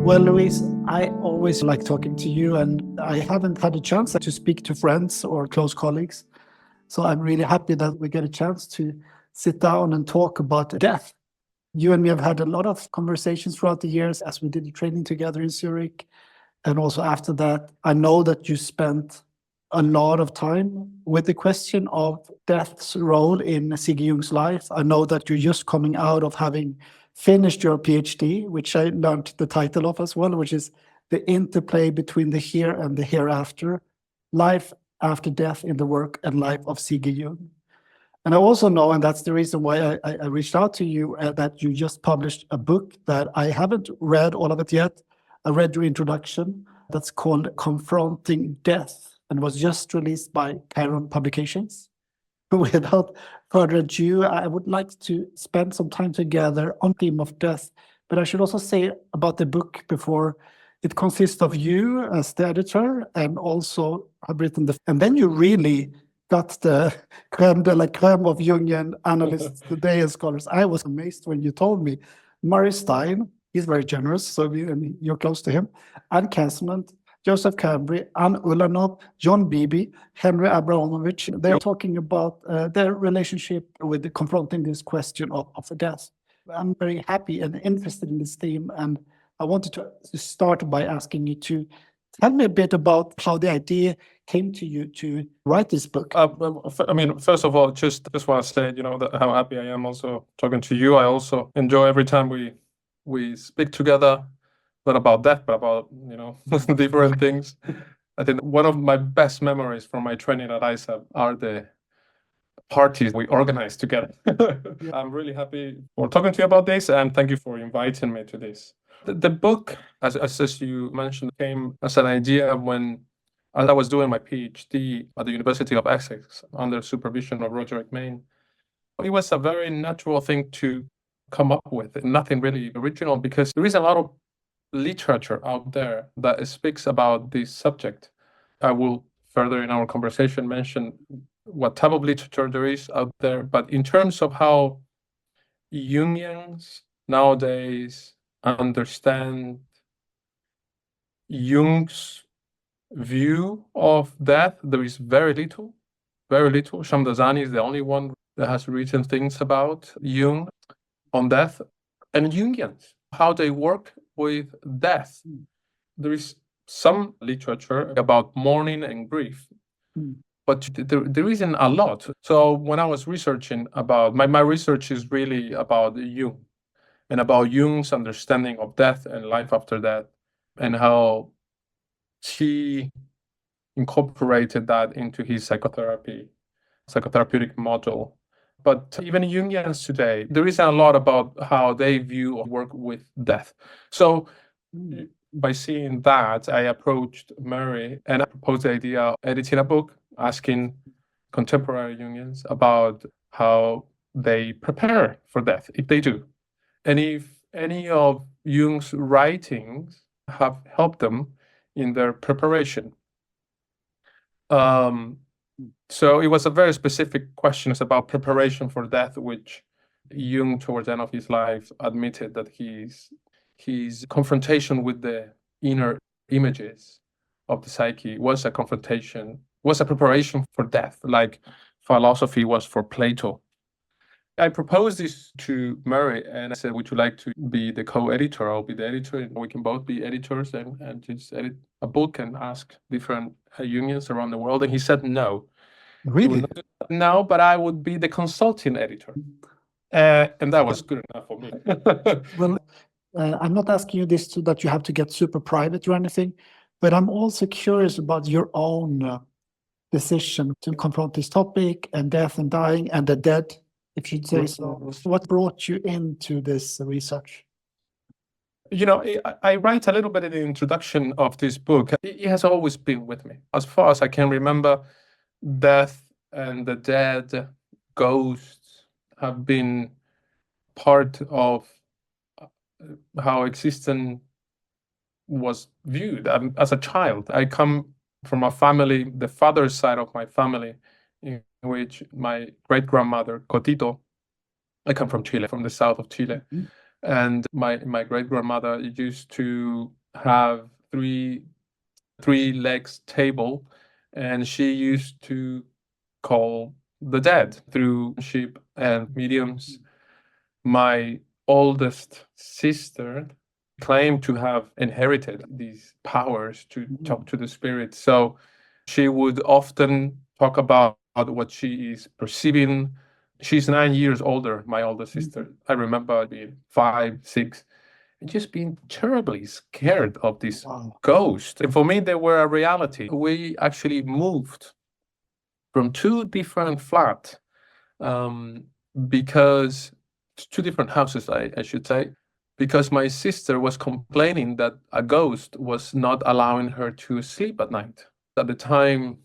Well, Louise, I always like talking to you, and I haven't had a chance to speak to friends or close colleagues. So I'm really happy that we get a chance to sit down and talk about death. You and me have had a lot of conversations throughout the years as we did the training together in Zurich. And also after that, I know that you spent a lot of time with the question of death's role in Sigurd Jung's life. I know that you're just coming out of having finished your PhD, which I learned the title of as well, which is The Interplay Between the Here and the Hereafter, Life After Death in the Work and Life of Sigurd Jung. And I also know, and that's the reason why I reached out to you, that you just published a book that I haven't read all of it yet. I read your introduction. That's called Confronting Death and was just released by Chiron Publications. Without further ado, I would like to spend some time together on the theme of death. But I should also say about the book before, it consists of you as the editor and also have written and then you really got the creme de la creme of Jungian analysts today and scholars. I was amazed when you told me Moris Stein, he's very generous, so you're close to him, Anne Casement, Joseph Cambry, Anne Ulanov, John Beebe, Henry Abramovich, they're talking about their relationship with confronting this question of death. I'm very happy and interested in this theme, and I wanted to start by asking you to tell me a bit about how the idea came to you to write this book. First of all, just want to say, how happy I am also talking to you. I also enjoy every time we speak together, not about death, but about, different things. I think one of my best memories from my training at ISAB are the parties we organized together. I'm really happy for talking to you about this, and thank you for inviting me to this. The book, as you mentioned, came as an idea as I was doing my PhD at the University of Essex under supervision of Roger McMahon. It was a very natural thing to come up with, nothing really original, because there is a lot of literature out there that speaks about this subject. I will further in our conversation mention what type of literature there is out there, but in terms of how Jungians nowadays understand Jung's view of death, there is very little. Shamdasani is the only one that has written things about Jung on death. And Jungians, how they work with death. There is some literature about mourning and grief, but there isn't a lot. So when I was researching about, my research is really about Jung and about Jung's understanding of death and life after death, and how he incorporated that into his psychotherapeutic model. But even Jungians today, there isn't a lot about how they view or work with death. So by seeing that, I approached Mary and I proposed the idea of editing a book, asking contemporary Jungians about how they prepare for death, if they do, and if any of Jung's writings have helped them in their preparation. So it was a very specific question about preparation for death, which Jung, towards the end of his life, admitted that his confrontation with the inner images of the psyche was a preparation for death, like philosophy was for Plato. I proposed this to Murray and I said, would you like to be the co-editor? I'll be the editor and we can both be editors and just edit a book and ask different Jungians around the world. And he said no. Really? No, but I would be the consulting editor. And that was good enough for me. Well, I'm not asking you this so that you have to get super private or anything, but I'm also curious about your own decision to confront this topic and death and dying and the dead, if you'd say so. What brought you into this research? I write a little bit in the introduction of this book. It has always been with me. As far as I can remember, death and the dead, ghosts have been part of how existence was viewed. As a child, I come from a family, the father's side of my family, in which my great-grandmother, Cotito, I come from Chile, from the south of Chile. And my great grandmother used to have three legs table, and she used to call the dead through sheep and mediums. My oldest sister claimed to have inherited these powers to talk to the spirits. So she would often talk about what she is perceiving. She's 9 years older, my older sister. I remember being 5, 6, and just being terribly scared of this ghost. And for me, they were a reality. We actually moved from 2 different flats, because 2 different houses, I should say, because my sister was complaining that a ghost was not allowing her to sleep at night. At the time,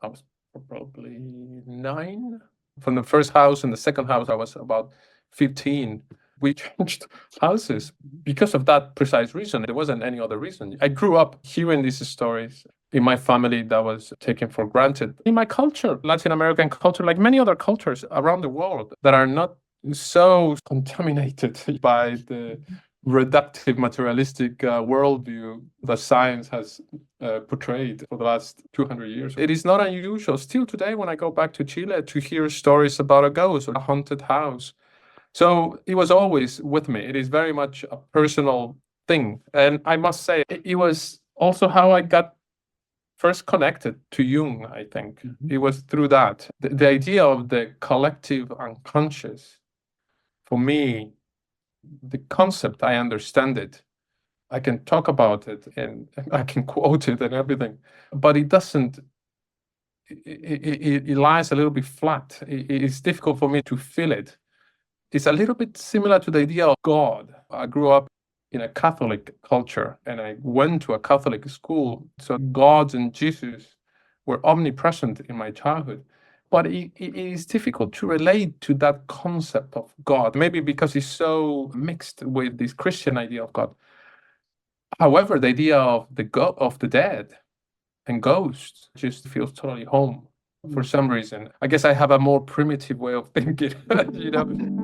I was probably 9. From the first house and the second house, I was about 15. We changed houses because of that precise reason. There wasn't any other reason. I grew up hearing these stories. In my family, that was taken for granted. In my culture, Latin American culture, like many other cultures around the world that are not so contaminated by the reductive materialistic worldview that science has portrayed for the last 200 years. It is not unusual still today when I go back to Chile to hear stories about a ghost or a haunted house. So it was always with me. It is very much a personal thing. And I must say, it was also how I got first connected to Jung, I think. It was through that. The idea of the collective unconscious, for me, the concept, I understand it. I can talk about it and I can quote it and everything, but it doesn't, it lies a little bit flat. It's difficult for me to feel it. It's a little bit similar to the idea of God. I grew up in a Catholic culture and I went to a Catholic school. So God and Jesus were omnipresent in my childhood. But it is difficult to relate to that concept of God, maybe because it's so mixed with this Christian idea of God. However, the idea of the dead and ghosts just feels totally home for some reason. I guess I have a more primitive way of thinking, you know.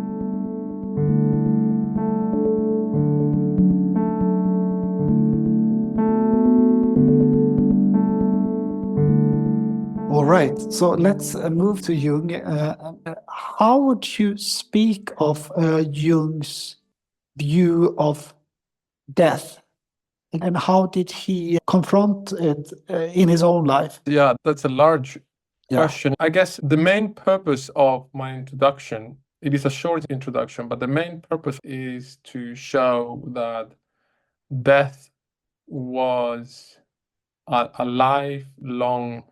All right, so let's move to Jung. How would you speak of Jung's view of death, and how did he confront it in his own life? Yeah, that's a large question. I guess the main purpose of my introduction, it is a short introduction, but the main purpose is to show that death was a lifelong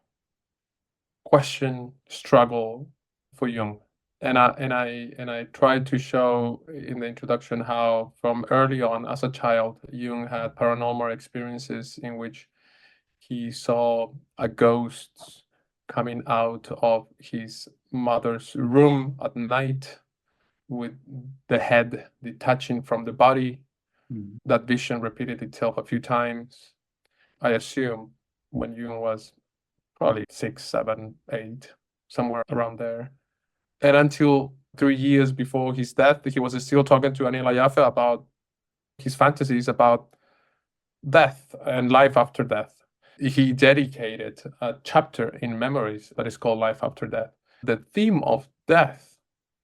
question, struggle for Jung. And I tried to show in the introduction how from early on as a child, Jung had paranormal experiences in which he saw a ghost coming out of his mother's room at night with the head detaching from the body. That vision repeated itself a few times. I assume when Jung was probably 6, 7, 8, somewhere around there. And until 3 years before his death, he was still talking to Anila Jaffe about his fantasies about death and life after death. He dedicated a chapter in Memories that is called Life After Death. The theme of death,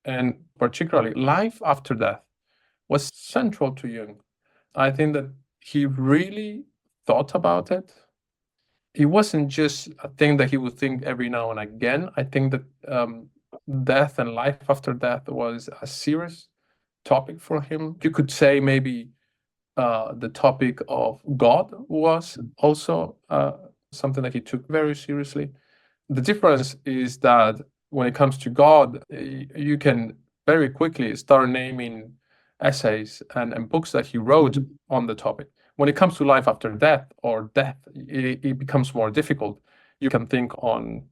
and particularly life after death, was central to Jung. I think that he really thought about it. It wasn't just a thing that he would think every now and again. I think that death and life after death was a serious topic for him. You could say maybe the topic of God was also something that he took very seriously. The difference is that when it comes to God, you can very quickly start naming essays and books that he wrote on the topic. When it comes to life after death or death, it becomes more difficult. You can think on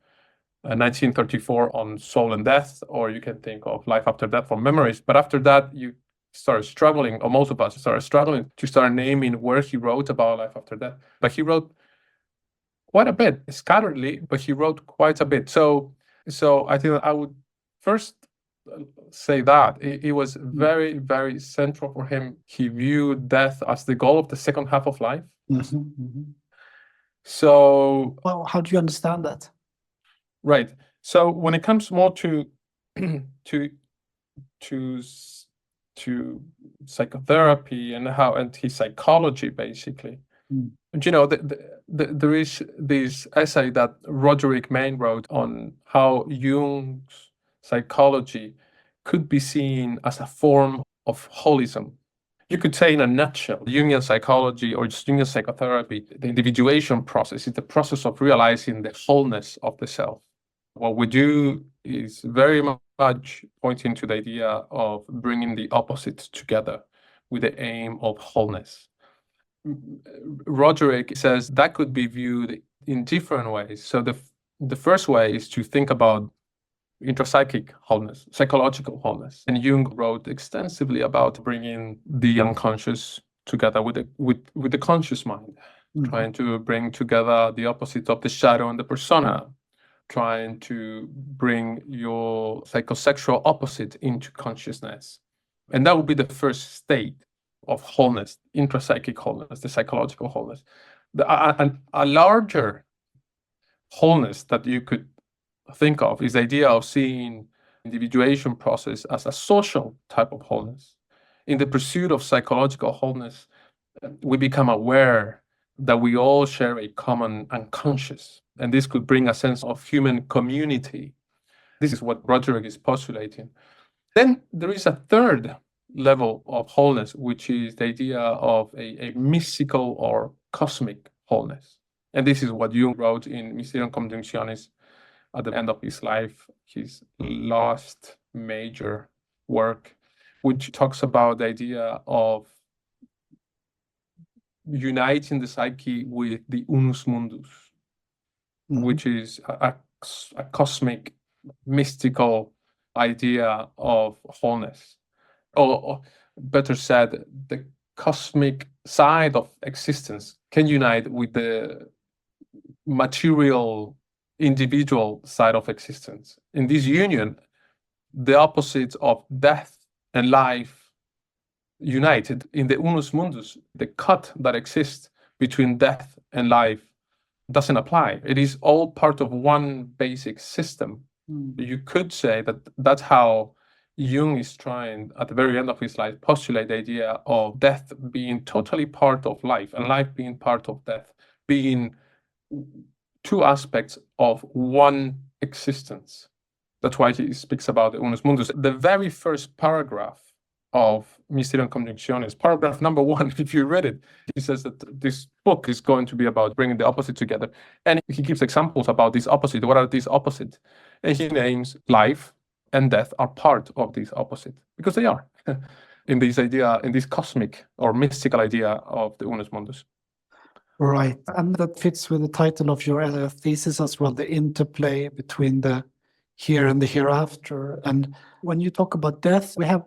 1934 on Soul and Death, or you can think of Life After Death from Memories. But after that, you start struggling, or most of us started struggling to start naming where he wrote about life after death. But he wrote quite a bit, scatteredly, but he wrote quite a bit. So I think I would first say that. It was very, very central for him. He viewed death as the goal of the second half of life. So, well, how do you understand that? Right. So when it comes more to psychotherapy and his psychology, basically, there is this essay that Roderick Mayne wrote on how Jung's psychology could be seen as a form of holism. You could say in a nutshell, Jungian psychology or just Jungian psychotherapy, the individuation process is the process of realizing the wholeness of the self. What we do is very much pointing to the idea of bringing the opposites together with the aim of wholeness. Roderick says that could be viewed in different ways. So the first way is to think about intrapsychic wholeness, psychological wholeness. And Jung wrote extensively about bringing the unconscious together with the conscious mind, trying to bring together the opposites of the shadow and the persona, trying to bring your psychosexual opposite into consciousness. And that would be the first state of wholeness, intrapsychic wholeness, the psychological wholeness. A larger wholeness that you could think of is the idea of seeing individuation process as a social type of wholeness. In the pursuit of psychological wholeness, we become aware that we all share a common unconscious, and this could bring a sense of human community. This is what Roderick is postulating. Then there is a third level of wholeness, which is the idea of a mystical or cosmic wholeness. And this is what Jung wrote in Mysterium Conjunctionis at the end of his life, his last major work, which talks about the idea of uniting the psyche with the unus mundus, which is a cosmic, mystical idea of wholeness. Or better said, the cosmic side of existence can unite with the material, individual side of existence. In this union, the opposites of death and life united in the unus mundus. The cut that exists between death and life doesn't apply. It is all part of one basic system. You could say that that's how Jung is trying, at the very end of his life, postulate the idea of death being totally part of life and life being part of death, being two aspects of one existence. That's why he speaks about the unus mundus. The very first paragraph of Mysterium Conjunctionis, paragraph number 1, if you read it, he says that this book is going to be about bringing the opposite together. And he gives examples about these opposites. What are these opposites? And he names life and death are part of this opposite, because they are, in this idea, in this cosmic or mystical idea of the unus mundus. Right. And that fits with the title of your thesis as well, the interplay between the here and the hereafter. And when you talk about death, we have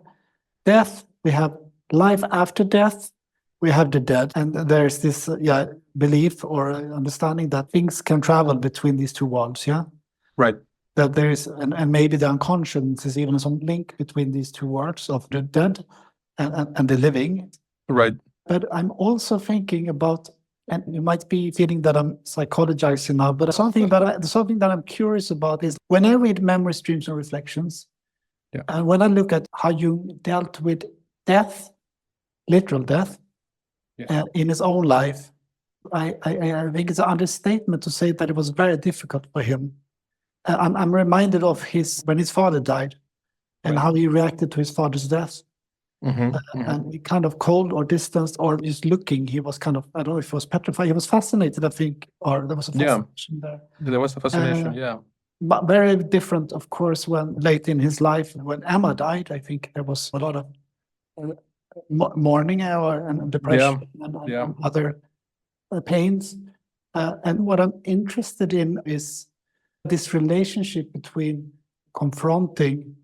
death, we have life after death, we have the dead. And there's this belief or understanding that things can travel between these two worlds, yeah? Right. That there is, and maybe the unconscious is even some link between these two worlds of the dead and the living. Right. But I'm also thinking about, and you might be feeling that I'm psychologizing now, but something that I'm curious about is when I read Memory, Streams, and Reflections, and when I look at how you dealt with death, literal death, in his own life, I think it's an understatement to say that it was very difficult for him. I'm reminded of when his father died and how he reacted to his father's death. And he kind of cold or distanced or just looking, he was kind of, I don't know if he was petrified, he was fascinated, I think, or there was a fascination there. There was a fascination, But very different, of course, when late in his life, when Emma died, I think there was a lot of mourning and depression and other pains. And what I'm interested in is this relationship between confronting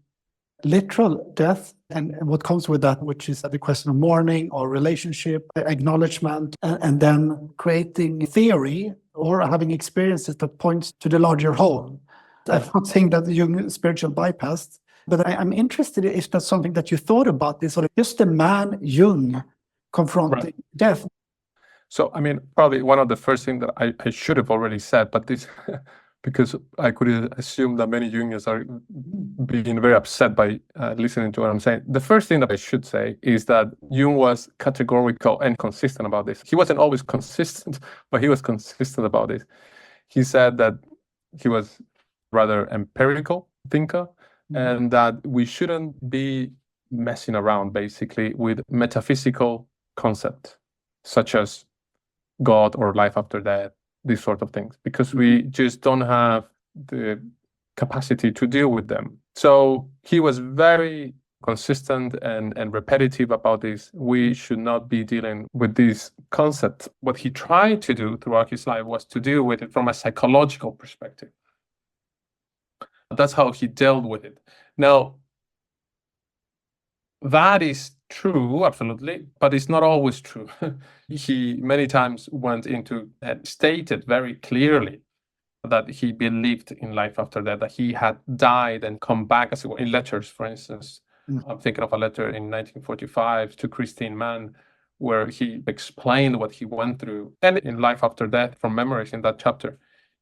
literal death and what comes with that, which is the question of mourning or relationship, acknowledgement, and then creating theory or having experiences that points to the larger whole. I'm not saying that Jung spiritual bypassed, But I'm interested if that's something that you thought about, this sort of just the man Jung confronting death. So, I mean, probably one of the first things that I should have already said, but this, because I could assume that many Jungians are being very upset by listening to what I'm saying. The first thing that I should say is that Jung was categorical and consistent about this. He wasn't always consistent, but he was consistent about this. He said that he was rather empirical thinker, and that we shouldn't be messing around basically with metaphysical concepts such as God or life after death, these sort of things, because we just don't have the capacity to deal with them. So he was very consistent and repetitive about this. We should not be dealing with these concepts. What he tried to do throughout his life was to deal with it from a psychological perspective. That's how he dealt with it. Now, that is true, absolutely, but it's not always true. He many times went into and stated very clearly that he believed in life after death, that he had died and come back, as it were, in letters, for instance. I'm thinking of a letter in 1945 to Christine Mann, where he explained what he went through. And in Life After Death, from Memories, in that chapter,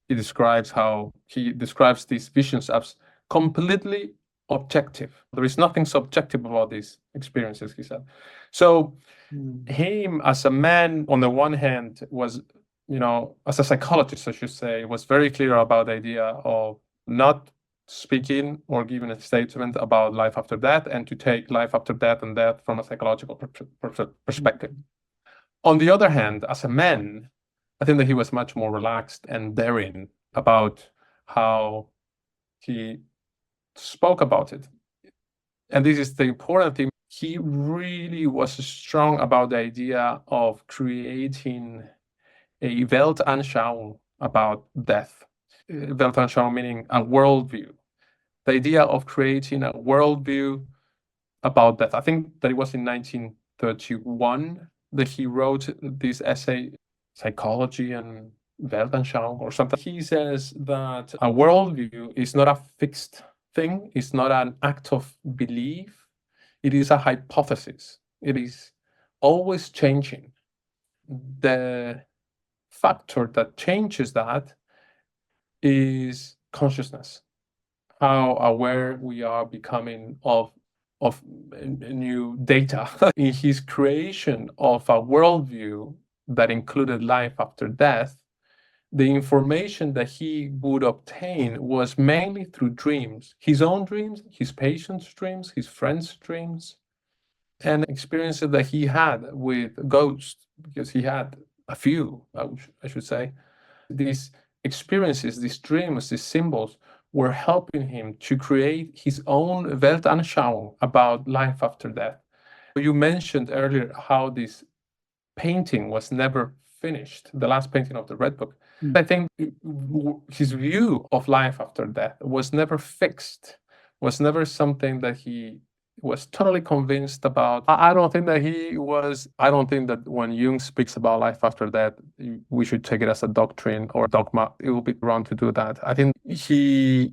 he describes these visions as completely objective. There is nothing subjective about these experiences, he said. So him as a man, on the one hand, was, as a psychologist, I should say, was very clear about the idea of not speaking or giving a statement about life after death, and to take life after death and death from a psychological perspective. On the other hand, as a man, I think that he was much more relaxed and daring about how he spoke about it. And this is the important thing. He really was strong about the idea of creating a Weltanschauung about death. Weltanschauung meaning a worldview. The idea of creating a worldview about death. I think that it was in 1931 that he wrote this essay, Psychology and Weltanschauung or something. He says that a worldview is not a fixed thing, it's not an act of belief, it is a hypothesis. It is always changing. The factor that changes that is consciousness, how aware we are becoming of new data. In his creation of a worldview that included life after death, the information that he would obtain was mainly through dreams, his own dreams, his patients' dreams, his friends' dreams, and experiences that he had with ghosts, because he had a few, I should say. These experiences, these dreams, these symbols were helping him to create his own Weltanschauung about life after death. You mentioned earlier how this painting was never finished, the last painting of the Red Book. I think his view of life after death was never fixed, was never something that he was totally convinced about. I don't think that when Jung speaks about life after death, we should take it as a doctrine or dogma. It will be wrong to do that. I think he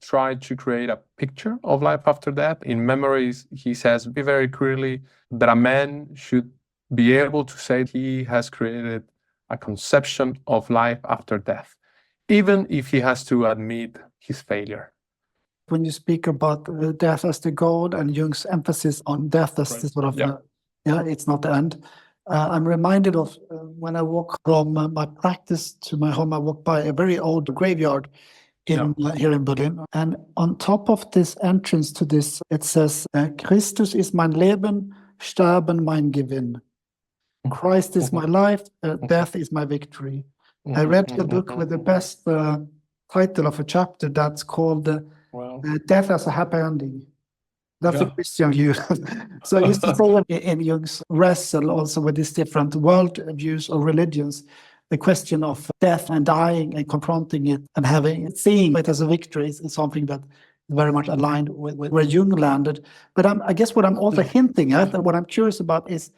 tried to create a picture of life after death. In Memories, he says very clearly that a man should be able to say he has created a conception of life after death, even if he has to admit his failure. When you speak about death as the goal and Jung's emphasis on death as the sort of, it's not the end. I'm reminded of when I walk from my practice to my home, I walk by a very old graveyard here in Berlin. And on top of this entrance to this, it says, Christus ist mein Leben, Sterben mein Gewinn. Christ is my life, death is my victory. I read the book with the best title of a chapter that's called Death as a Happy Ending. That's a Christian view. So I used to say in Jung's wrestle also with these different world views or religions, the question of death and dying and confronting it and seeing it as a victory is something that is very much aligned with where Jung landed. But I guess what I'm also hinting at and what I'm curious about is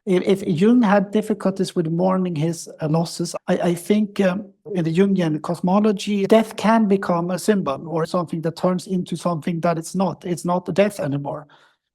If Jung had difficulties with mourning his losses, I think in the Jungian cosmology, death can become a symbol or something that turns into something that it's not. It's not death anymore.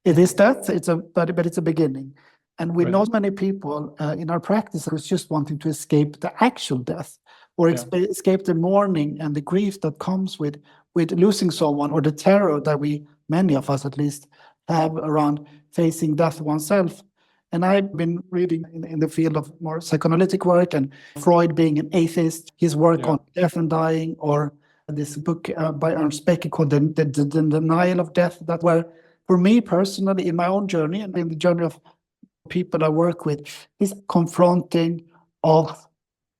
It is death, but it's a beginning. And we know many people in our practice who's just wanting to escape the actual death or escape the mourning and the grief that comes with losing someone, or the terror that many of us at least, have around facing death oneself. And I've been reading in the field of more psychoanalytic work, and Freud being an atheist, his work on death and dying, or this book by Ernst Becker called the Denial of Death, that were, for me personally, in my own journey and in the journey of people I work with, is confronting of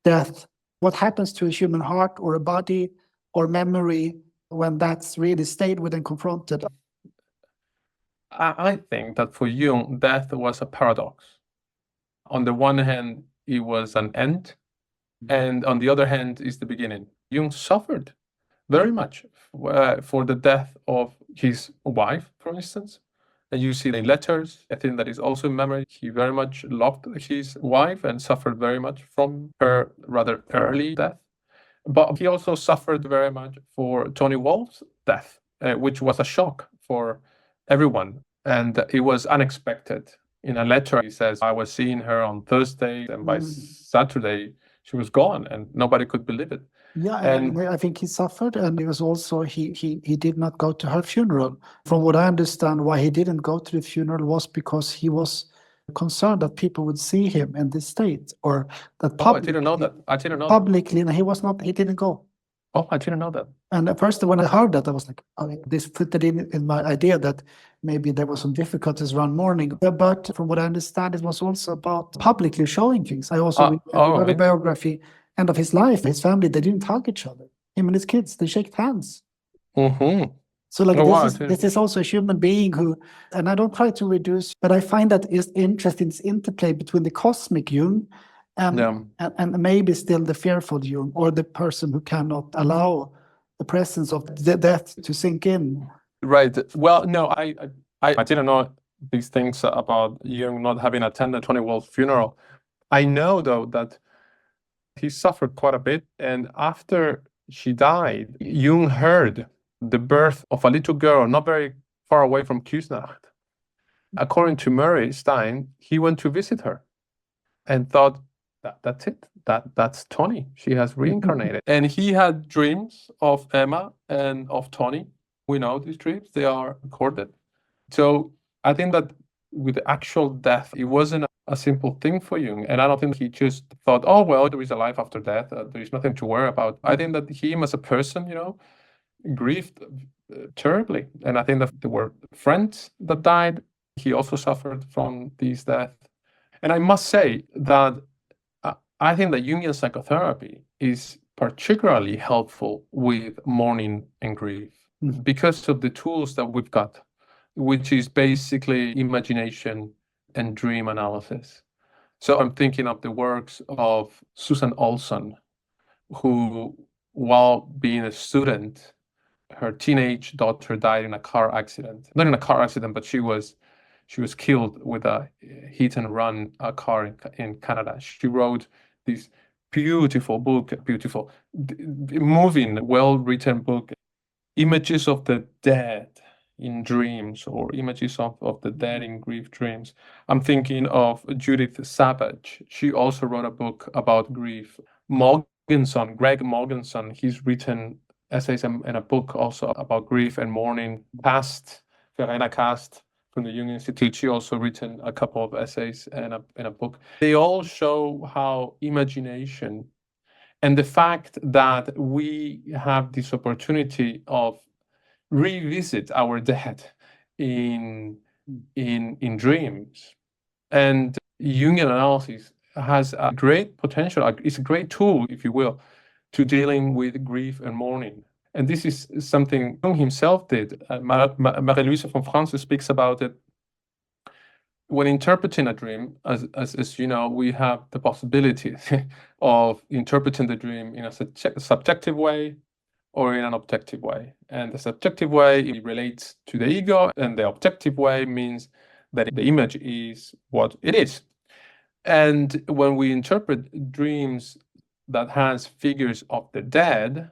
death. What happens to a human heart or a body or memory when that's really stayed with and confronted? I think that for Jung, death was a paradox. On the one hand, it was an end, and on the other hand, is the beginning. Jung suffered very much for the death of his wife, for instance. And you see in letters, I think that is also in memory. He very much loved his wife and suffered very much from her rather early death. But he also suffered very much for Tony Wolff's death, which was a shock for everyone. And it was unexpected. In a letter, he says, I was seeing her on Thursday, and by Saturday, she was gone, and nobody could believe it. Yeah, and I think he suffered, and it was also he did not go to her funeral. From what I understand, why he didn't go to the funeral was because he was concerned that people would see him in this state, or that I didn't know that. I didn't know publicly, and he didn't go. Oh, I didn't know that. And at first, when I heard that, I was like, this fitted in my idea that maybe there was some difficulties around mourning. But from what I understand, it was also about publicly showing things. I also read a biography, end of his life, his family, they didn't hug each other. Him and his kids, they shake hands. So this is also a human being who, and I don't try to reduce, but I find that is interesting, this interplay between the cosmic Jung and maybe still the fearful Jung, or the person who cannot allow the presence of the death to sink in. Right. Well, no, I didn't know these things about Jung not having attended Tony Wolff's funeral. I know, though, that he suffered quite a bit. And after she died, Jung heard the birth of a little girl not very far away from Küsnacht. According to Moris, Stein, he went to visit her and thought, that's it. That's Tony. She has reincarnated. And he had dreams of Emma and of Tony. We know these dreams. They are recorded. So I think that with the actual death, it wasn't a simple thing for Jung. And I don't think he just thought, oh, well, there is a life after death. There is nothing to worry about. I think that him as a person, grieved terribly. And I think that there were friends that died. He also suffered from these deaths. And I must say that I think that Jungian psychotherapy is particularly helpful with mourning and grief because of the tools that we've got, which is basically imagination and dream analysis. So I'm thinking of the works of Susan Olson, who, while being a student, her teenage daughter died in a car accident. Not in a car accident, but she was killed with a hit and run car in Canada. She wrote this beautiful book, moving, well-written book, images of the dead in dreams, or images of the dead in grief dreams. I'm thinking of Judith Savage. She also wrote a book about grief. Greg Morganson, he's written essays and a book also about grief and mourning. Verena Kast from the Jung Institute, she also written a couple of essays and a book. They all show how imagination and the fact that we have this opportunity of revisit our dead in dreams. And Jungian analysis has a great potential. It's a great tool, if you will, to dealing with grief and mourning. And this is something Jung himself did. Marie-Louise von Franz speaks about it. When interpreting a dream, as you know, we have the possibility of interpreting the dream in a subjective way or in an objective way. And the subjective way, it relates to the ego, and the objective way means that the image is what it is. And when we interpret dreams that has figures of the dead,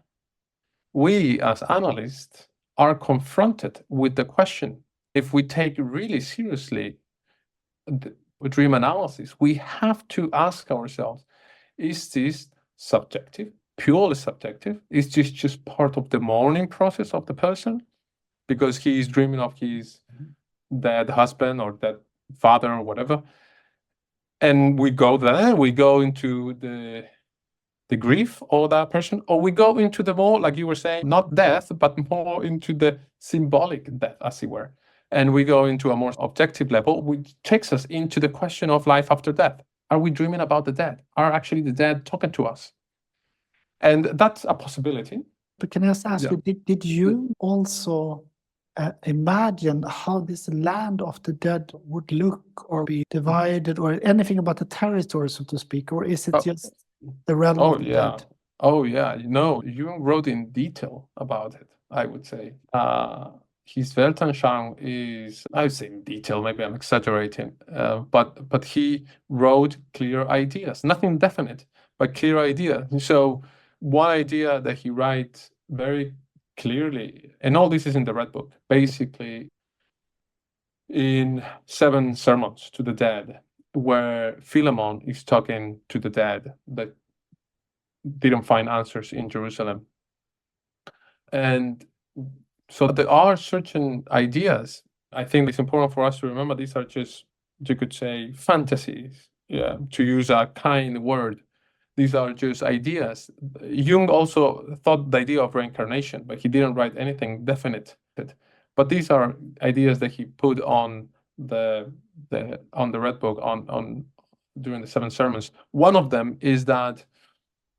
we as analysts are confronted with the question, if we take really seriously the dream analysis, we have to ask ourselves, is this subjective, purely subjective? Is this just part of the mourning process of the person? Because he is dreaming of his dead husband or dead father or whatever. And we go there, we go into the grief of that person, or we go into the more, like you were saying, not death, but more into the symbolic death, as it were. And we go into a more objective level, which takes us into the question of life after death. Are we dreaming about the dead? Are actually the dead talking to us? And that's a possibility. But can I just ask you, did you also imagine how this land of the dead would look or be divided, or anything about the territory, so to speak? Or is it just the realm of the dead? Oh, yeah. No, Jung wrote in detail about it, I would say. His Weltanschauung is, I would say in detail, maybe I'm exaggerating, but he wrote clear ideas, nothing definite, but clear idea. So one idea that he writes very clearly, and all this is in the Red Book, basically in 7 sermons to the dead, where Philemon is talking to the dead that didn't find answers in Jerusalem. And so there are certain ideas. I think it's important for us to remember these are just, you could say, fantasies, to use a kind word. These are just ideas. Jung also thought the idea of reincarnation, but he didn't write anything definite. But these are ideas that he put on the Red Book on during the 7 sermons. One of them is that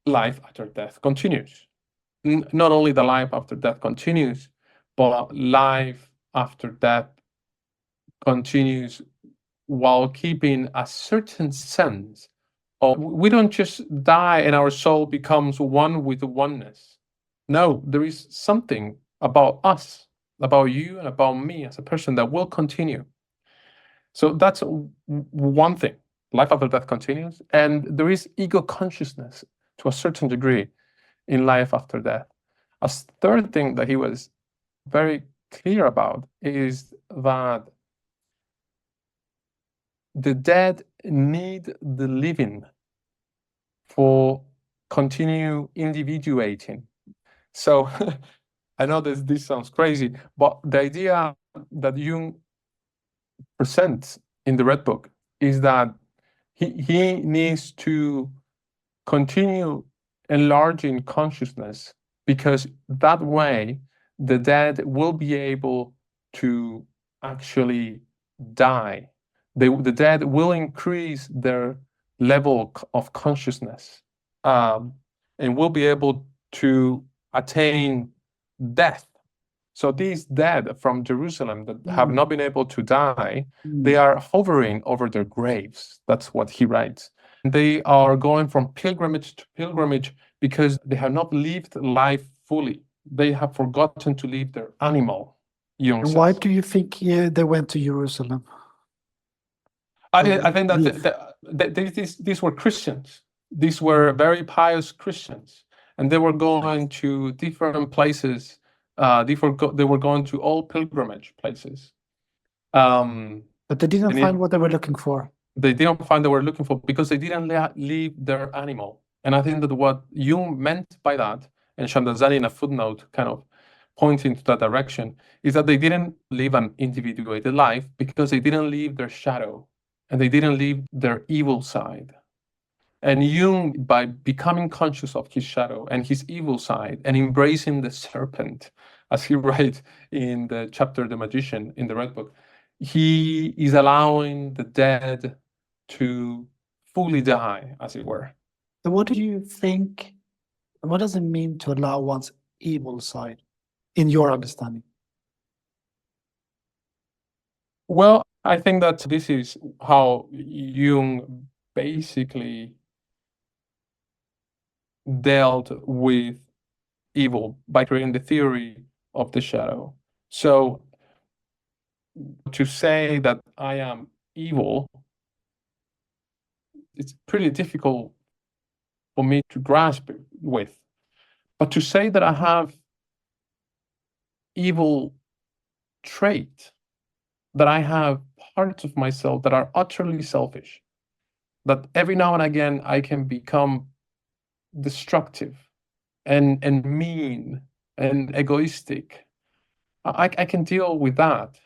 life after death continues. Not only the life after death continues, but life after death continues while keeping a certain sense of, we don't just die and our soul becomes one with the oneness. No, there is something about us, about you and about me as a person that will continue. So that's one thing. Life after death continues, and there is ego consciousness to a certain degree in life after death. A third thing that he was very clear about is that the dead need the living for continue individuating. So I know this sounds crazy, but the idea that Jung presents in the Red Book is that he needs to continue enlarging consciousness, because that way the dead will be able to actually die. The dead will increase their level of consciousness, and will be able to attain death. So these dead from Jerusalem that have not been able to die, they are hovering over their graves. That's what he writes. They are going from pilgrimage to pilgrimage because they have not lived life fully. They have forgotten to live their animal, Jung says. And why do you think they went to Jerusalem? I think that these were Christians. These were very pious Christians, and they were going to different places. They were going to all pilgrimage places. But they didn't find what they were looking for. They didn't find what they were looking for because they didn't leave their animal. And I think that what Jung meant by that, and Chandazani in a footnote kind of pointing to that direction, is that they didn't live an individuated life because they didn't leave their shadow and they didn't leave their evil side. And Jung, by becoming conscious of his shadow and his evil side and embracing the serpent, as he writes in the chapter The Magician in the Red Book, he is allowing the dead to fully die, as it were. So what do you think, what does it mean to allow one's evil side, in your understanding? Well, I think that this is how Jung basically dealt with evil, by creating the theory of the shadow. So to say that I am evil it's pretty difficult for me to grasp it with. But to say that I have evil trait, that I have parts of myself that are utterly selfish, that every now and again I can become destructive and mean and egoistic, I can deal with that.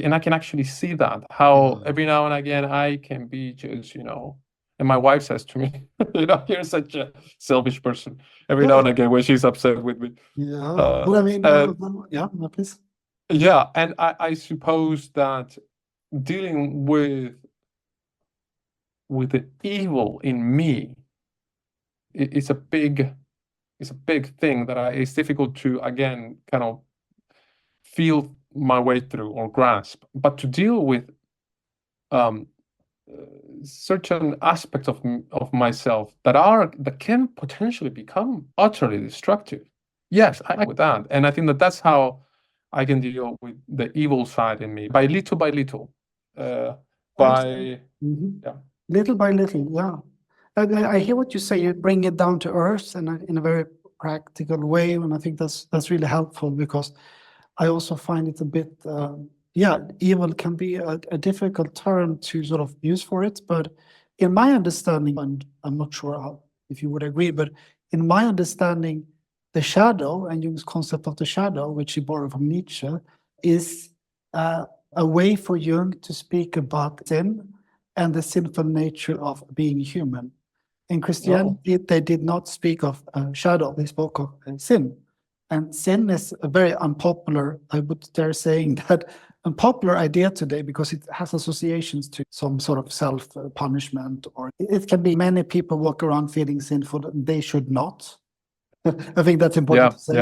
And I can actually see that, how every now and again I can be just, and my wife says to me, you're such a selfish person, every now and again when she's upset with me. Yeah. But I mean, yeah, please. Yeah, and I suppose that dealing with the evil in me is a big thing that it's difficult to, again, kind of feel my way through or grasp. But to deal with certain aspects of myself that can potentially become utterly destructive, yes, I with that. And I think that's how I can deal with the evil side in me, by little, by little by little. Yeah, I hear what you say. You bring it down to earth and in a very practical way, and I think that's really helpful, because I also find it a bit evil can be a difficult term to sort of use for it. But in my understanding, and I'm not sure if you would agree, but in my understanding, the shadow, and Jung's concept of the shadow, which he borrowed from Nietzsche, is a way for Jung to speak about sin and the sinful nature of being human. In Christianity, they did not speak of shadow, they spoke of sin. And sin is a very unpopular, I would dare saying that, unpopular idea today, because it has associations to some sort of self-punishment, or it can be many people walk around feeling sinful, they should not. I think that's important to say.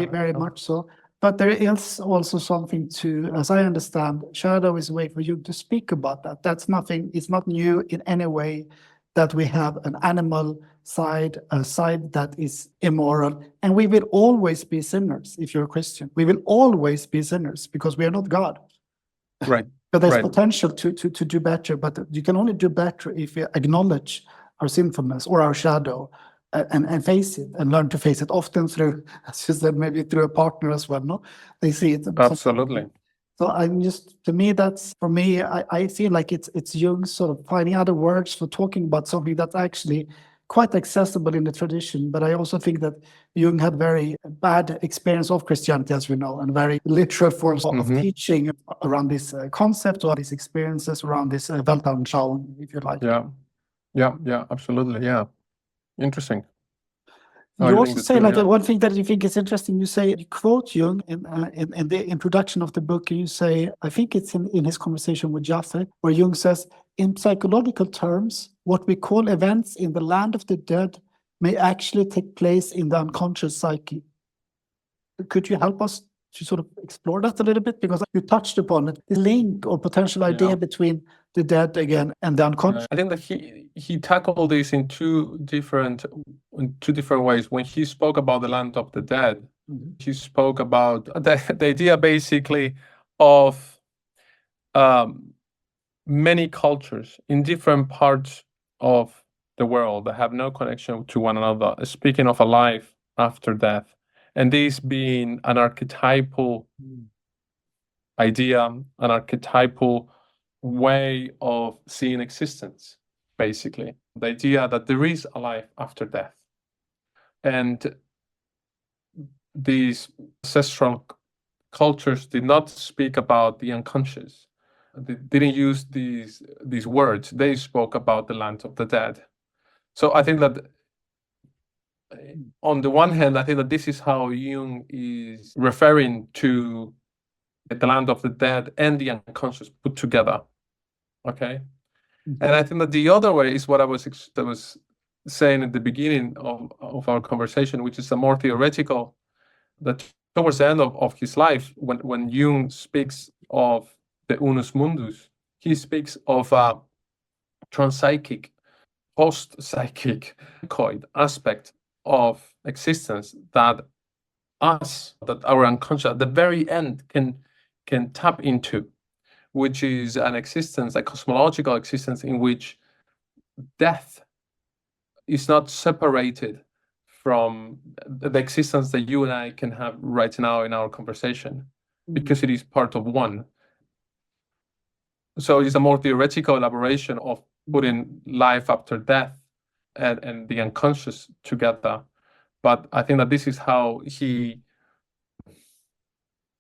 Very much so. But there is also something to, as I understand, shadow is a way for you to speak about that. That's nothing, it's not new in any way that we have an animal side, a side that is immoral. And we will always be sinners if you're a Christian. We will always be sinners because we are not God. Right. But there's potential to do better, but you can only do better if you acknowledge our sinfulness or our shadow, and face it, and learn to face it, often through, as you said, maybe through a partner as well. No, they see it. Absolutely. So to me, I feel like it's Jung sort of finding other words for talking about something that's actually quite accessible in the tradition. But I also think that Jung had very bad experience of Christianity, as we know, and very literal forms of teaching around this concept, or these experiences around this Weltanschauung, if you like. Yeah, absolutely. Yeah. Interesting. You also say, one thing that you think is interesting, you quote Jung in the introduction of the book, and you say, I think it's in his conversation with Jaffe, where Jung says, in psychological terms, what we call events in the land of the dead may actually take place in the unconscious psyche. Could you help us to sort of explore that a little bit? Because you touched upon it, the link or potential idea between the dead again and the unconscious. I think that he tackled this in two different ways. When he spoke about the land of the dead, he spoke about the idea basically of many cultures in different parts of the world that have no connection to one another, speaking of a life after death, and this being an archetypal idea, an archetypal way of seeing existence, basically. The idea that there is a life after death. And these ancestral cultures did not speak about the unconscious. They didn't use these words. They spoke about the land of the dead. So I think that on the one hand, I think that this is how Jung is referring to the land of the dead and the unconscious put together. Okay. And I think that the other way is what I was saying at the beginning of our conversation, which is a more theoretical, that towards the end of his life, when Jung speaks of the unus mundus, he speaks of a transpsychic, post-psychic aspect of existence that our unconscious at the very end can tap into, which is an existence, a cosmological existence in which death is not separated from the existence that you and I can have right now in our conversation, because it is part of one. So it's a more theoretical elaboration of putting life after death and the unconscious together. But I think that this is how he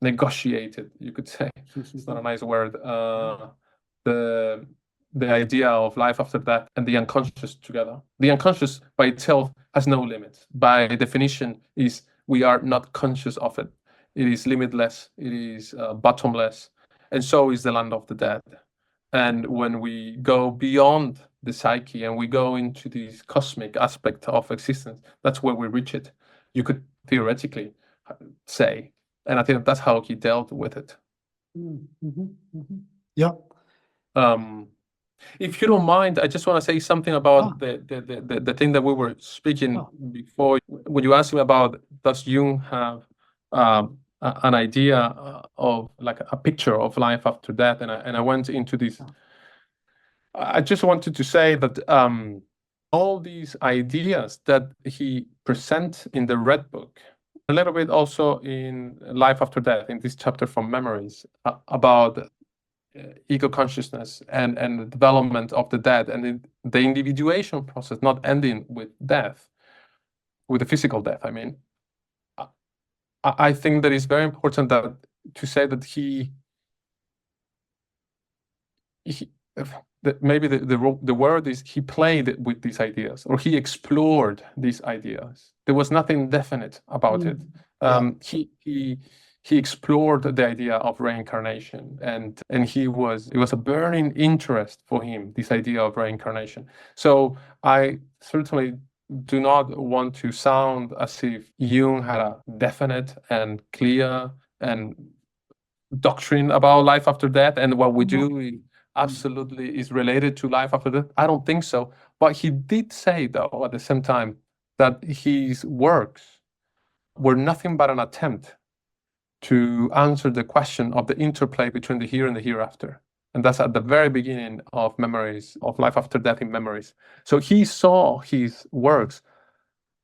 negotiated, you could say, it's not a nice word, the idea of life after death and the unconscious together. The unconscious by itself has no limits. By definition, we are not conscious of it. It is limitless. It is bottomless, and so is the land of the dead. And when we go beyond the psyche and we go into this cosmic aspect of existence, that's where we reach it. You could theoretically say, and I think that's how he dealt with it. Yeah. If you don't mind, I just want to say something about the thing that we were speaking before. When you asked me about, does Jung have an idea of like a picture of life after death, and I went into this. I just wanted to say that all these ideas that he presents in the Red Book, a little bit also in Life After Death, in this chapter from Memories, about ego consciousness and the development of the dead and the individuation process not ending with death, with the physical death, I mean. I think that it's very important to say that maybe the word is he played with these ideas, or he explored these ideas. There was nothing definite about it. He explored the idea of reincarnation, and it was a burning interest for him, this idea of reincarnation. So I certainly do not want to sound as if Jung had a definite and clear and doctrine about life after death, and what we do absolutely is related to life after death. I don't think so. But he did say, though, at the same time, that his works were nothing but an attempt to answer the question of the interplay between the here and the hereafter. And that's at the very beginning of Memories, of Life After Death in Memories. So he saw his works,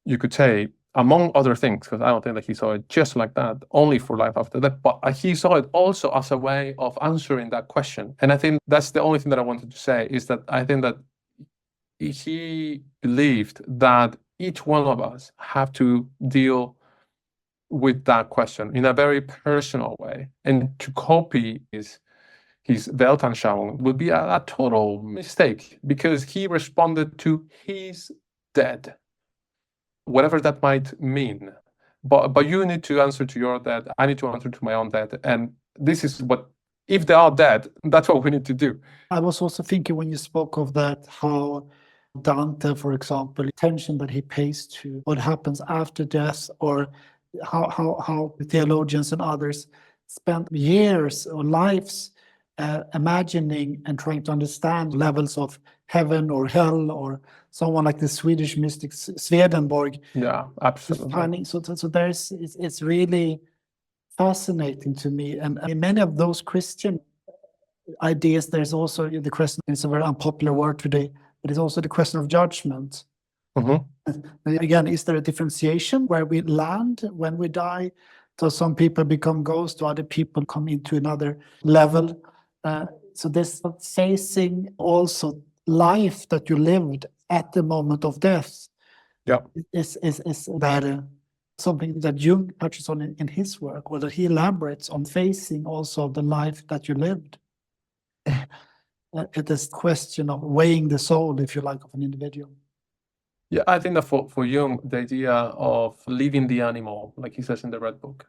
you could say, among other things, because I don't think that he saw it just like that, only for life after death, but he saw it also as a way of answering that question. And I think that's the only thing that I wanted to say, is that I think that he believed that each one of us have to deal with that question in a very personal way. And to copy his Weltanschauung would be a total mistake, because he responded to his dead, whatever that might mean. But you need to answer to your dead. I need to answer to my own dead. And this is what, if they are dead, that's what we need to do. I was also thinking when you spoke of that, how Dante, for example, attention that he pays to what happens after death, or how theologians and others spent years or lives imagining and trying to understand levels of heaven or hell, or someone like the Swedish mystic Swedenborg. Yeah, absolutely. So it's really fascinating to me. And in many of those Christian ideas, there's also the question, it's a very unpopular word today, but it's also the question of judgment. Again, is there a differentiation where we land when we die? So some people become ghosts, other people come into another level. So this facing also life that you lived at the moment of death, is that something that Jung touches on in his work, or that he elaborates on, facing also the life that you lived. It is question of weighing the soul, if you like, of an individual. Yeah, I think that for Jung, the idea of leaving the animal, like he says in the Red Book,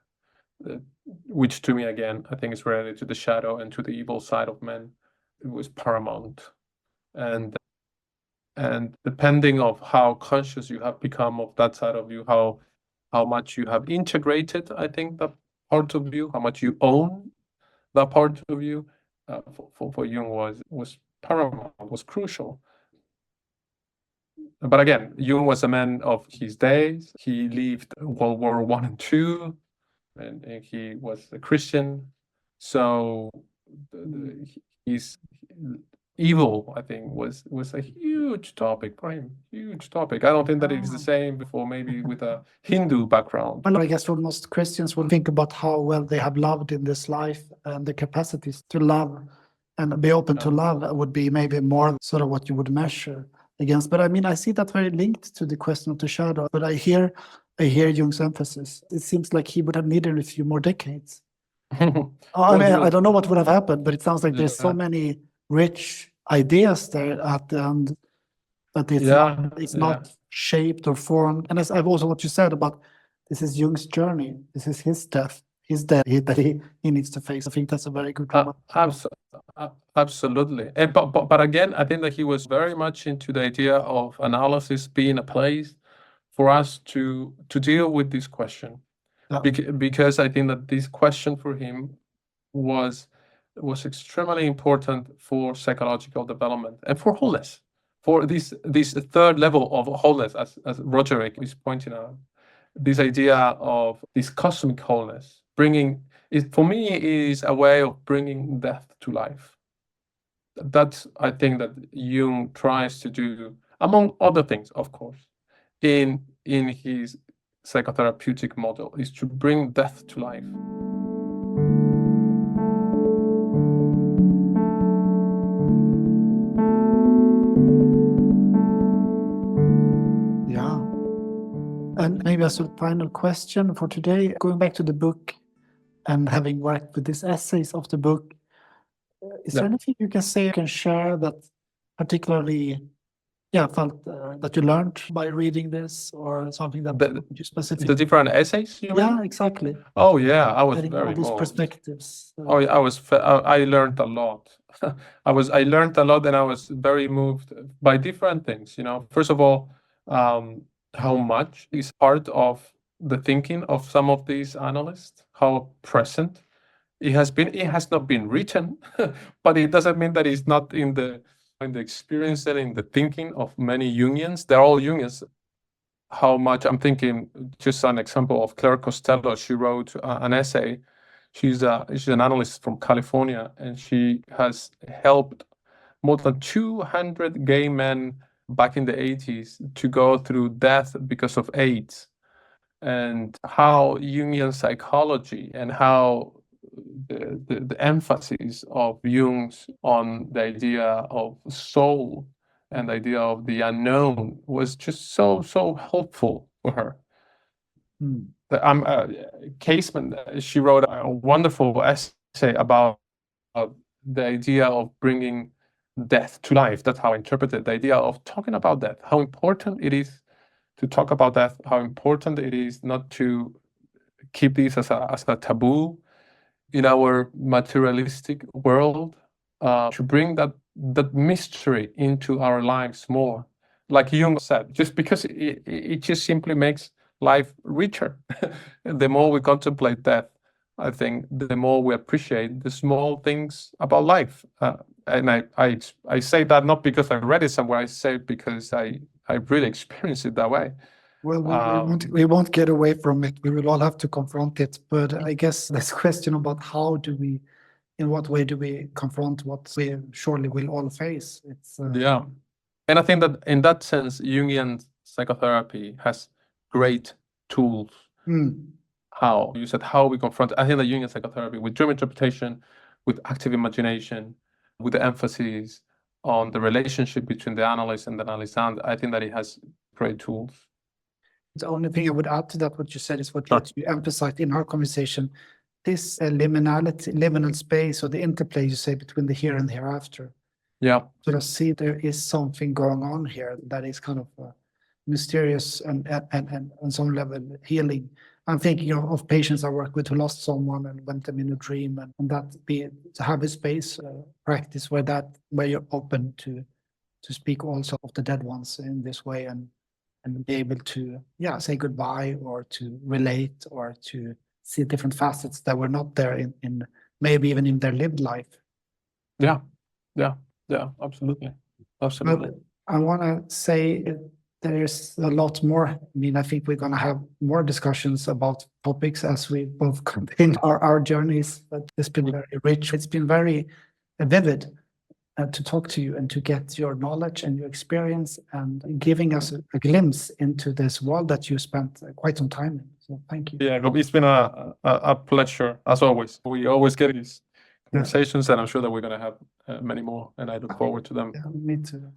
which to me, again, I think is related to the shadow and to the evil side of men, it was paramount. And depending of how conscious you have become of that side of you, how much you have integrated, I think, that part of you, how much you own that part of you, for Jung was paramount, was crucial. But again, Jung was a man of his days. He lived World War I and II, and he was a Christian. So evil, I think, was a huge topic for him. Huge topic. I don't think that it's the same before, maybe with a Hindu background. Well, I guess for most Christians will think about how well they have loved in this life, and the capacities to love and be open to love would be maybe more sort of what you would measure against. But I mean, I see that very linked to the question of the shadow. But I hear Jung's emphasis. It seems like he would have needed a few more decades. I mean, I don't know what would have happened, but it sounds like there's so many rich ideas there at the end that it's not shaped or formed. And as I've also what you said about this is Jung's journey. This is his death. His death that he needs to face. I think that's a very good one. Absolutely. And, but again, I think that he was very much into the idea of analysis being a place for us to deal with this question. Because I think that this question for him was extremely important for psychological development and for wholeness, for this third level of wholeness, as Roderick is pointing out. This idea of this cosmic wholeness, bringing it for me is a way of bringing death to life. That's, I think, that Jung tries to do, among other things, of course, in his psychotherapeutic model, is to bring death to life. Yeah. And maybe as a final question for today, going back to the book and having worked with these essays of the book, is there anything you can say, you can share that particularly felt that you learned by reading this, or something that you specifically... The different essays, you mean? Yeah, exactly. Oh, yeah, I was Getting very all these moved. Perspectives. Oh, yeah, I learned a lot. I learned a lot, and I was very moved by different things. You know, first of all, how much is part of the thinking of some of these analysts, how present it has been. It has not been written, but it doesn't mean that it's not in the experience and in the thinking of many Jungians. They're all Jungians. How much I'm thinking, just an example of Claire Costello. She wrote an essay. She's an analyst from California, and she has helped more than 200 gay men back in the 80s to go through death because of AIDS, and how Jungian psychology and how the emphasis of Jung's on the idea of soul and the idea of the unknown was just so helpful for her. Caseman, she wrote a wonderful essay about the idea of bringing death to life. That's how I interpreted the idea of talking about death, how important it is to talk about death, how important it is not to keep this as a taboo in our materialistic world, to bring that mystery into our lives more. Like Jung said, just because it just simply makes life richer. The more we contemplate death, I think the more we appreciate the small things about life. And I say that not because I read it somewhere, I say it because I really experienced it that way. Well, we won't get away from it. We will all have to confront it. But I guess this question about in what way do we confront what we surely will all face? Yeah. And I think that in that sense, Jungian psychotherapy has great tools. How you said how we confront. I think that Jungian psychotherapy with dream interpretation, with active imagination, with the emphasis on the relationship between the analyst and the analysand, I think that it has great tools. The only thing I would add to that, what you said, is what you emphasized in our conversation, this liminal space, or the interplay, you say, between the here and the hereafter. Yeah. So to see there is something going on here that is kind of mysterious and on some level healing. I'm thinking of patients I work with who lost someone and went them in a dream, and that to have a space practice where you're open to speak also of the dead ones in this way, and be able to say goodbye, or to relate, or to see different facets that were not there in maybe even in their lived life. Yeah, absolutely. Well, I want to say there's a lot more. I mean, I think we're going to have more discussions about topics as we both continue our journeys, but it's been very rich. It's been very vivid. to talk to you and to get your knowledge and your experience and giving us a glimpse into this world that you spent quite some time in. So thank you. Yeah, it's been a pleasure, as always. We always get these conversations, and I'm sure that we're going to have many more, and I look forward to them. Yeah, me too.